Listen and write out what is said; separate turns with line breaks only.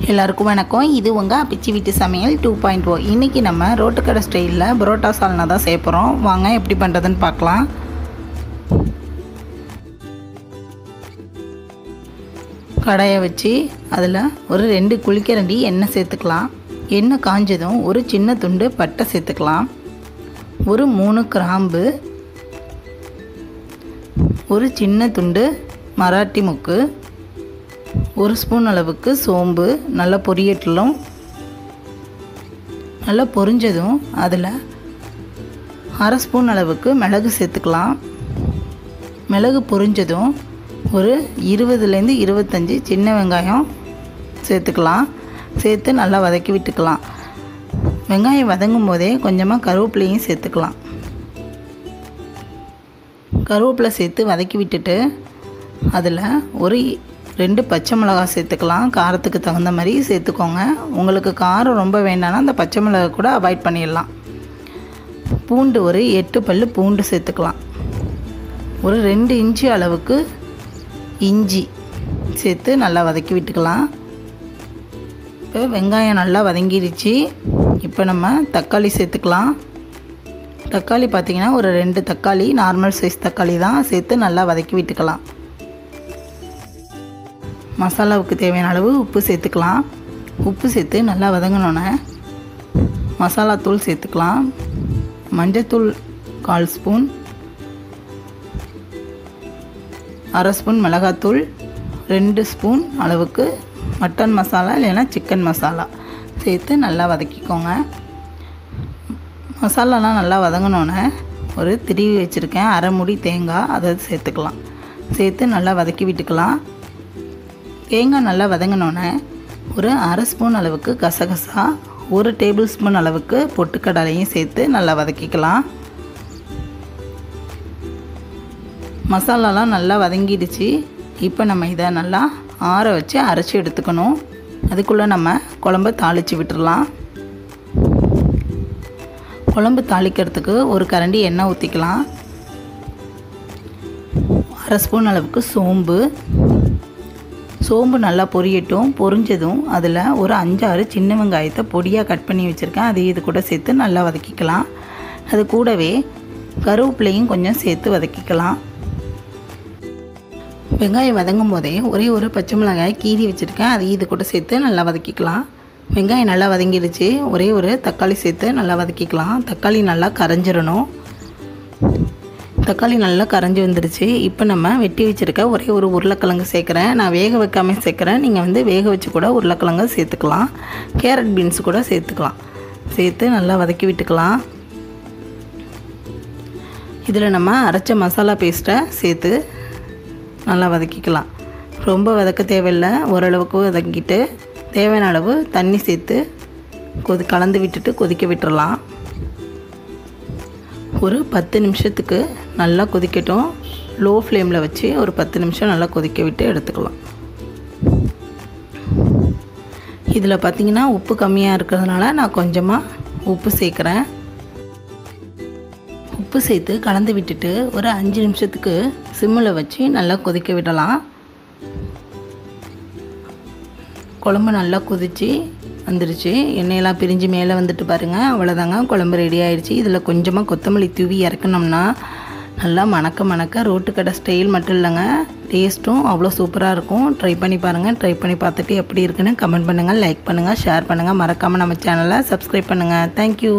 எல்லாருக்கும் வணக்கம். இது உங்கள் பிச்சி வீட்டு சமையல் 2.0. இன்றைக்கி நம்ம ரோட்டுக்கடை ஸ்டைலில் பரோட்டா சால்னா தான் செய்ய போகிறோம். வாங்க எப்படி பண்ணுறதுன்னு பார்க்கலாம். கடாயை வச்சு அதில் ஒரு 2 குழிக்கரண்டி எண்ணெய் சேர்த்துக்கலாம். எண்ணெய் காஞ்சதும் ஒரு சின்ன துண்டு பட்டை சேர்த்துக்கலாம். ஒரு 3 கிராம்பு, ஒரு சின்ன துண்டு மராட்டி முக்கு, 1 ஸ்பூன் அளவுக்கு சோம்பு நல்லா பொரியட்டும். நல்லா பொரிஞ்சதும் அதில் 1/2 ஸ்பூன் அளவுக்கு மிளகு சேர்த்துக்கலாம். மிளகு பொரிஞ்சதும் ஒரு 20லேருந்து 25 சின்ன வெங்காயம் சேர்த்துக்கலாம். சேர்த்து நல்லா வதக்கி விட்டுக்கலாம். வெங்காயம் வதங்கும் போதே கொஞ்சமாக கருவேப்பிலையும் சேர்த்துக்கலாம். கருவேப்பிலை சேர்த்து வதக்கி விட்டுட்டு அதில் ஒரு 2 பச்சை மிளகாய் சேர்த்துக்கலாம். காரத்துக்கு தகுந்த மாதிரி சேர்த்துக்கோங்க. உங்களுக்கு காரம் ரொம்ப வேண்டாம்னா அந்த பச்சை மிளகாய் கூட அவாய்ட் பண்ணிடலாம். பூண்டு ஒரு 8 பல் பூண்டு சேர்த்துக்கலாம். ஒரு 2 இன்ச்சு அளவுக்கு இஞ்சி சேர்த்து நல்லா வதக்கி விட்டுக்கலாம். இப்போ வெங்காயம் நல்லா வதங்கிடுச்சு. இப்போ நம்ம தக்காளி சேர்த்துக்கலாம். தக்காளி பார்த்திங்கன்னா ஒரு 2 தக்காளி, நார்மல் சைஸ் தக்காளி தான், சேர்த்து நல்லா வதக்கி விட்டுக்கலாம். மசாலாவுக்கு தேவையான அளவு உப்பு சேர்த்துக்கலாம். உப்பு சேர்த்து நல்லா வதங்கினோன்னே மசாலாத்தூள் சேர்த்துக்கலாம். மஞ்சத்தூள் 1/4 ஸ்பூன், 1/2 ஸ்பூன் மிளகாத்தூள், 2 ஸ்பூன் அளவுக்கு மட்டன் மசாலா இல்லைன்னா சிக்கன் மசாலா சேர்த்து நல்லா வதக்கிக்கோங்க. மசாலாலாம் நல்லா வதங்கினோன்னே ஒரு திருவி வச்சுருக்கேன் 1/2 மூடி தேங்காய், அதை சேர்த்துக்கலாம். சேர்த்து நல்லா வதக்கி விட்டுக்கலாம். தேங்காய் நல்லா வதங்கினோன்னே ஒரு 1/2 ஸ்பூன் அளவுக்கு கசகசா, 1 டேபிள் ஸ்பூன் அளவுக்கு பொட்டுக்கடலையும் சேர்த்து நல்லா வதக்கிக்கலாம். மசாலாலாம் நல்லா வதங்கிடுச்சு. இப்போ நம்ம இதை நல்லா ஆற வச்சு அரைச்சி எடுத்துக்கணும். அதுக்குள்ளே நம்ம குழம்பு தாளித்து விட்டுடலாம். குழம்பு தாளிக்கிறதுக்கு ஒரு கரண்டி எண்ணெய் ஊற்றிக்கலாம். 1/2 ஸ்பூன் அளவுக்கு சோம்பு நல்லா பொரியட்டும். பொரிஞ்சதும் அதில் ஒரு 5-6 சின்ன வெங்காயத்தை பொடியாக கட் பண்ணி வச்சுருக்கேன். அது இது கூட சேர்த்து நல்லா வதக்கிக்கலாம். அது கூடவே கருவேப்பிலையும் கொஞ்சம் சேர்த்து வதக்கிக்கலாம். வெங்காயம் வதங்கும் போதே ஒரே ஒரு பச்சை மிளகாய் கீறி வச்சுருக்கேன். அது இது கூட சேர்த்து நல்லா வதக்கிக்கலாம். வெங்காயம் நல்லா வதங்கிடுச்சு. ஒரே ஒரு தக்காளி சேர்த்து நல்லா வதக்கிக்கலாம். தக்காளி நல்லா கரைஞ்சிடணும். தக்காளி நல்லா கரைஞ்சி வந்துடுச்சு. இப்போ நம்ம வெட்டி வச்சுருக்க ஒரே ஒரு உருளைக்கிழங்கு சேர்க்குறேன். நான் வேக வைக்காமல் சேர்க்குறேன். நீங்கள் வேக வச்சு கூட உருளைக்கிழங்கு சேர்த்துக்கலாம். கேரட் பீன்ஸ் கூட சேர்த்துக்கலாம். சேர்த்து நல்லா வதக்கி விட்டுக்கலாம். இதில் நம்ம அரைச்ச மசாலா பேஸ்ட்டை சேர்த்து நல்லா வதக்கிக்கலாம். ரொம்ப வதக்க தேவையில்லை. ஓரளவுக்கு வதக்கிட்டு தேவையான அளவு தண்ணி சேர்த்து கலந்து விட்டுட்டு கொதிக்க விட்டுறலாம். ஒரு 10 நிமிஷத்துக்கு நல்லா கொதிக்கட்டும். லோ ஃப்ளேமில் வச்சு ஒரு 10 நிமிஷம் நல்லா கொதிக்க விட்டு எடுத்துக்கலாம். இதில் பார்த்திங்கன்னா உப்பு கம்மியாக இருக்கிறதுனால நான் கொஞ்சமாக உப்பு சேர்க்குறேன். உப்பு சேர்த்து கலந்து விட்டுட்டு ஒரு 5 நிமிஷத்துக்கு சிம்மில் வச்சு நல்லா கொதிக்க விடலாம். குழம்பு நல்லா கொதித்து வந்துடுச்சு. எண்ணெயெல்லாம் பிரிஞ்சு மேலே வந்துட்டு பாருங்கள். அவ்வளோதாங்க, குழம்பு ரெடி ஆகிடுச்சு. இதில் கொஞ்சமாக கொத்தமல்லி தூவி இறக்கணும்னா நல்லா மணக்க ரோட்டுக்கடை ஸ்டைல் மட்டும் இல்லைங்க, டேஸ்ட்டும் அவ்வளோ சூப்பராக இருக்கும். ட்ரை பண்ணி பாருங்கள். ட்ரை பண்ணி பார்த்துட்டு எப்படி இருக்குன்னு கமெண்ட் பண்ணுங்கள், லைக் பண்ணுங்கள், ஷேர் பண்ணுங்கள். மறக்காமல் நம்ம சேனலை சப்ஸ்கிரைப் பண்ணுங்கள். தேங்க்யூ.